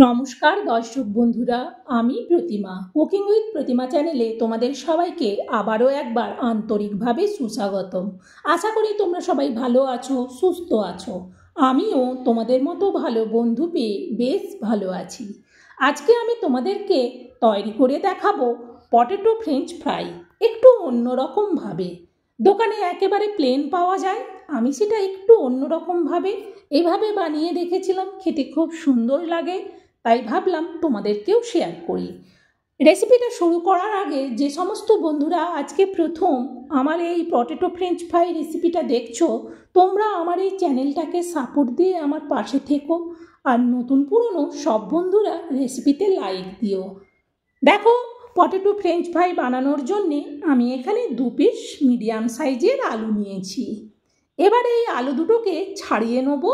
নমস্কার দর্শক বন্ধুরা, আমি প্রতিমা। কুকিং উইথ প্রতিমা চ্যানেলে তোমাদের সবাইকে আবারও একবার আন্তরিকভাবে সুস্বাগতম। আশা করি তোমরা সবাই ভালো আছো, সুস্থ আছো। আমিও তোমাদের মতো ভালো বন্ধু পেয়ে বেশ ভালো আছি। আজকে আমি তোমাদেরকে তৈরি করে দেখাবো পটেটো ফ্রেঞ্চ ফ্রাই, একটু অন্যরকমভাবে। দোকানে একেবারে প্লেন পাওয়া যায়, আমি সেটা একটু অন্যরকমভাবে এইভাবে বানিয়ে দেখেছিলাম, খেতে খুব সুন্দর লাগে, তাই ভাবলাম তোমাদেরকেও শেয়ার করি। রেসিপিটা শুরু করার আগে যে সমস্ত বন্ধুরা আজকে প্রথম আমার এই পটেটো ফ্রেঞ্চ ফ্রাই রেসিপিটা দেখছো, তোমরা আমার এই চ্যানেলটাকে সাপোর্ট দিয়ে আমার পাশে থেকো, আর নতুন পুরনো সব বন্ধুরা রেসিপিতে লাইক দিও। দেখো, পটেটো ফ্রেঞ্চ ফ্রাই বানানোর জন্যে আমি এখানে 2 পিস মিডিয়াম সাইজের আলু নিয়েছি। এবার এই আলু দুটোকে ছাড়িয়ে নেব।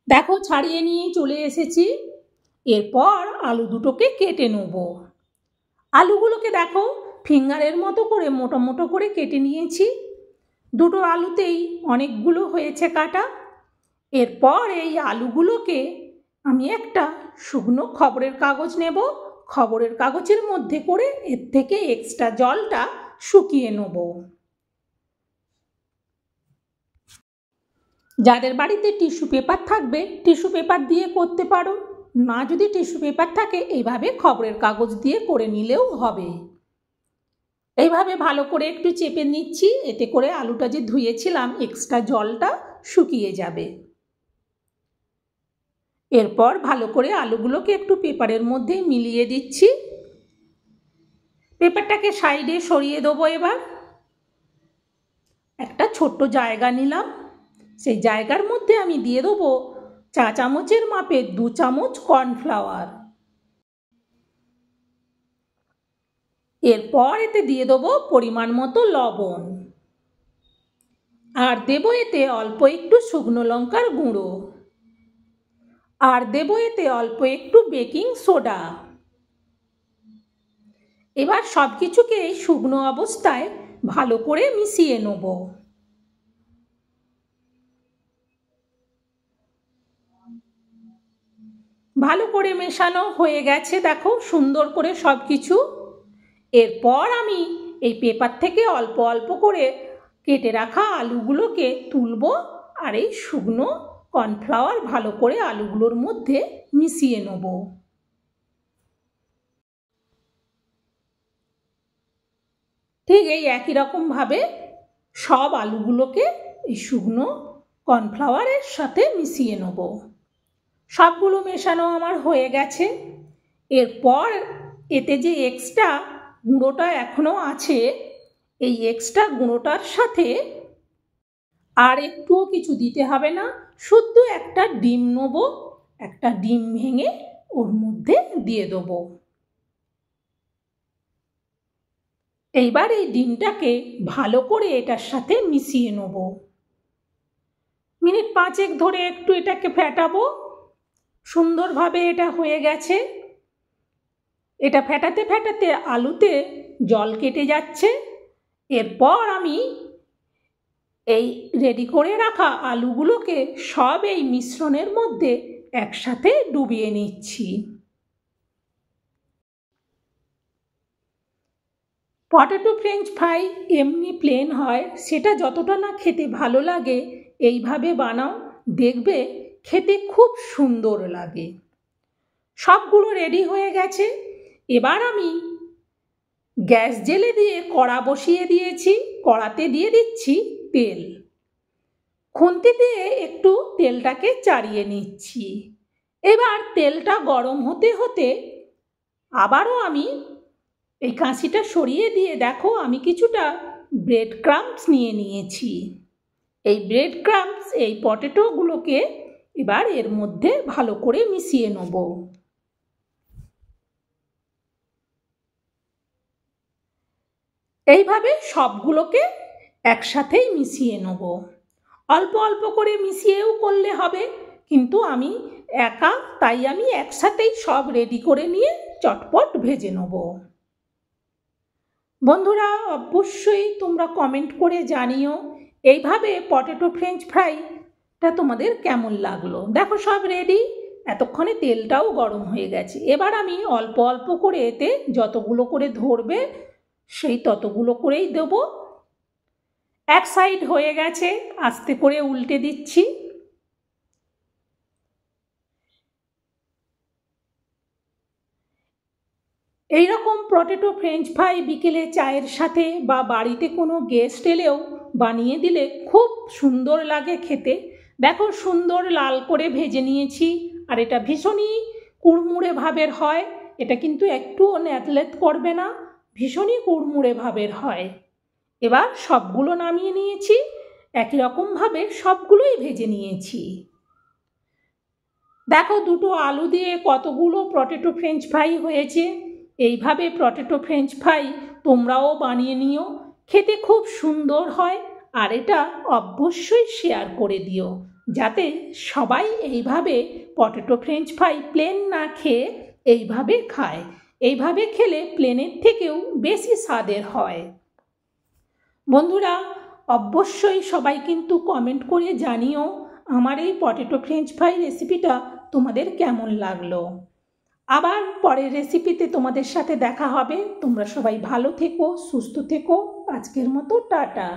দেখো, ছাড়িয়ে নিয়ে চলে এসেছি। এরপর আলু দুটোকে কেটে নেব। আলুগুলোকে দেখো ফিঙ্গারের মতো করে মোটা মোটো করে কেটে নিয়েছি। দুটো আলুতেই অনেকগুলো হয়েছে কাটা। এরপর এই আলুগুলোকে আমি একটা শুকনো খবরের কাগজ নেব। খবরের কাগজের মধ্যে করে এর থেকে এক্সট্রা জলটা শুকিয়ে নেব। যাদের বাড়িতে টিস্যু পেপার থাকবে টিস্যু পেপার দিয়ে করতে পারো, না যদি টিস্যু পেপার থাকে এইভাবে খবরের কাগজ দিয়ে করে নিলেও হবে। এইভাবে ভালো করে একটু চেপে নিচ্ছি, এতে করে আলুটা যে ধুয়েছিলাম এক্সট্রা জলটা শুকিয়ে যাবে। এরপর ভালো করে আলুগুলোকে একটু পেপারের মধ্যে মিলিয়ে দিচ্ছি। পেপারটাকে সাইডে সরিয়ে দেবো। এবার একটা ছোট্ট জায়গা নিলাম, সেই জায়গার মধ্যে আমি দিয়ে দেবো চা চামচের মাপে 2 চামচ কর্নফ্লাওয়ার। এরপর এতে দিয়ে দেবো পরিমাণ মতো লবণ, আর দেবো এতে অল্প একটু শুকনো লঙ্কার গুঁড়ো, আর দেবো এতে অল্প একটু বেকিং সোডা। এবার সব কিছুকে শুকনো অবস্থায় ভালো করে মিশিয়ে নেব। ভালো করে মেশানো হয়ে গেছে, দেখো সুন্দর করে সব কিছু। এরপর আমি এই পেপার থেকে অল্প অল্প করে কেটে রাখা আলুগুলোকে তুলব, আর এই শুকনো কর্নফ্লাওয়ার ভালো করে আলুগুলোর মধ্যে মিশিয়ে নেব। ঠিক এই একই রকমভাবে সব আলুগুলোকে এই শুকনো কর্নফ্লাওয়ারের সাথে মিশিয়ে নেব। সবগুলো মেশানো আমার হয়ে গেছে। এরপর এতে যে এক্সট্রা গুঁড়োটা এখনও আছে, এই এক্সট্রা গুঁড়োটার সাথে আর একটুও কিছু দিতে হবে না, শুদ্ধ একটা ডিম নেব। একটা ডিম ভেঙে ওর মধ্যে দিয়ে দেবো। এইবার এই ডিমটাকে ভালো করে এটার সাথে মিশিয়ে নেব। মিনিট 5 ধরে একটু এটাকে ফেটাবো। সুন্দরভাবে এটা হয়ে গেছে। এটা ফেটাতে ফেটাতে আলুতে জল কেটে যাচ্ছে। এরপর আমি এই রেডি করে রাখা আলুগুলোকে সব এই মিশ্রণের মধ্যে একসাথে ডুবিয়ে নিচ্ছি। পটেটো ফ্রেঞ্চ ফ্রাই এমনি প্লেন হয়, সেটা যতটা না খেতে ভালো লাগে, এইভাবে বানাও, দেখবে খেতে খুব সুন্দর লাগে। সবগুলো রেডি হয়ে গেছে। এবার আমি গ্যাস জেলে দিয়ে কড়া বসিয়ে দিয়েছি। কড়াতে দিয়ে দিচ্ছি তেল। খুন্তি দিয়ে একটু তেলটাকে চাড়িয়ে নিচ্ছি। এবার তেলটা গরম হতে হতে আবারও আমি এই কাঁচিটা সরিয়ে দিয়ে দেখো আমি কিছুটা ব্রেড ক্রাম্বস নিয়ে নিয়েছি। এই ব্রেড ক্রাম্বস এই পটেটোগুলোকে এবার এর মধ্যে ভালো করে মিশিয়ে নেব। এইভাবে সবগুলোকে একসাথেই মিশিয়ে নেব। অল্প অল্প করে মিশিয়েও করলে হবে, কিন্তু আমি একা, তাই আমি একসাথেই সব রেডি করে নিয়ে চটপট ভেজে নেব। বন্ধুরা, অবশ্যই তোমরা কমেন্ট করে জানিও এইভাবে পটেটো ফ্রেঞ্চ ফ্রাইটা তোমাদের কেমন লাগলো। দেখো সব রেডি। এতক্ষণে তেলটাও গরম হয়ে গেছে। এবার আমি অল্প অল্প করে এতে যতগুলো করে ধরবে সেই ততগুলো করেই দেব। এক সাইড হয়ে গেছে, আস্তে করে উল্টে দিচ্ছি। এইরকম পটেটো ফ্রেঞ্চ ফ্রাই বিকেলে চায়ের সাথে বা বাড়িতে কোনো গেস্ট এলেও বানিয়ে দিলে খুব সুন্দর লাগে খেতে। দেখো সুন্দর লাল করে ভেজে নিয়েছি, আর এটা ভীষণই কুড়মুড়ে ভাবের হয়। এটা কিন্তু একটুও ন্যাতলেত করবে না, ভীষণই কুড়মুড়ে ভাবের হয়। এবার সবগুলো নামিয়ে নিয়েছি, একই রকমভাবে সবগুলোই ভেজে নিয়েছি। দেখো দুটো আলু দিয়ে কতগুলো পটেটো ফ্রেঞ্চ ফ্রাই হয়েছে। এইভাবে পটেটো ফ্রেঞ্চ ফ্রাই তোমরাও বানিয়ে নিও, খেতে খুব সুন্দর হয়। আর এটা অবশ্যই শেয়ার করে দিও, যাতে সবাই এইভাবে পটেটো ফ্রেঞ্চ ফ্রাই প্লেন না খেয়ে এইভাবে খায়। এইভাবে খেলে প্লেনের থেকেও বেশি স্বাদের হয়। বন্ধুরা, অবশ্যই সবাই কিন্তু কমেন্ট করে জানিও আমার এই পটেটো ফ্রেঞ্চ ফ্রাই রেসিপিটা তোমাদের কেমন লাগলো। আবার পরের রেসিপিতে তোমাদের সাথে দেখা হবে। তোমরা সবাই ভালো থেকো, সুস্থ থেকো। আজকের মতো টাটা।